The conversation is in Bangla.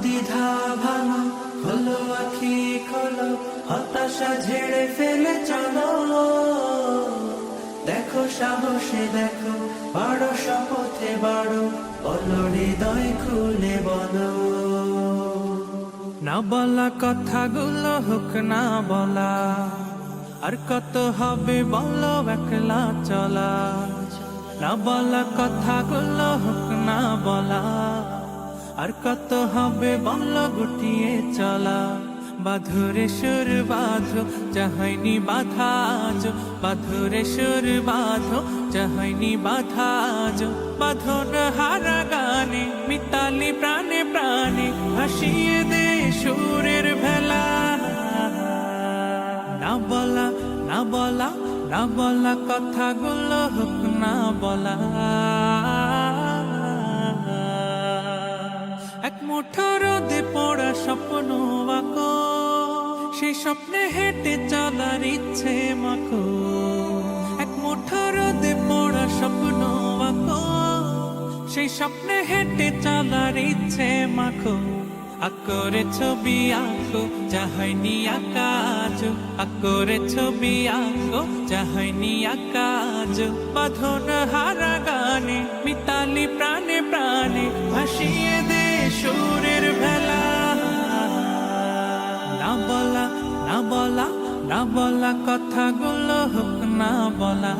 দ্বিধা ভাঙো, খোলো আখি খোলো, হতাশা ঝেড়ে ফেলে চলো। দেখো সাহসে দেখো, বাড়ো শপথে বাড়ো, বলো হৃদয় খুলে বলো। না বলা কথাগুলো হোক না বলা, আর কত হবে বলো একলা চলা। না বলা কথাগুলো হোক না বলা, আর কত হবে বলো গুটিয়ে চলা। বাঁধরে সুর বাঁধো, যাহয়নি বাধা আজ, বাঁধরে সুর বাঁধো, যাহয়নি বাধা আজ। বাঁধন হারা গানে মিতালি প্রাণে প্রাণে, ভাসিয়ে দে সুরের ভেলা। না বলা না বলা না বলা কথাগুলো হোক না বলা। এক মুঠো রোদে পড়া স্বপ্ন আঁকো, সেই স্বপ্নে হেঁটে চলার ইচ্ছে মাখো। এক মুঠো রোদে পড়া স্বপ্ন আঁকো, সেই স্বপ্নে হেঁটে চলার ইচ্ছে মাখো। আকরে ছবি আঁকো, যাহয়নি আঁকা আজ, আকরে ছবি আঁকো, যাহয়নি আঁকা আজ। বাঁধন হারা গানে মিতালি প্রাণে প্রাণে, ভাসিয়ে দে সুরের ভেলা। না বলা না বলা না বলা কথাগুলো হোক না বলা।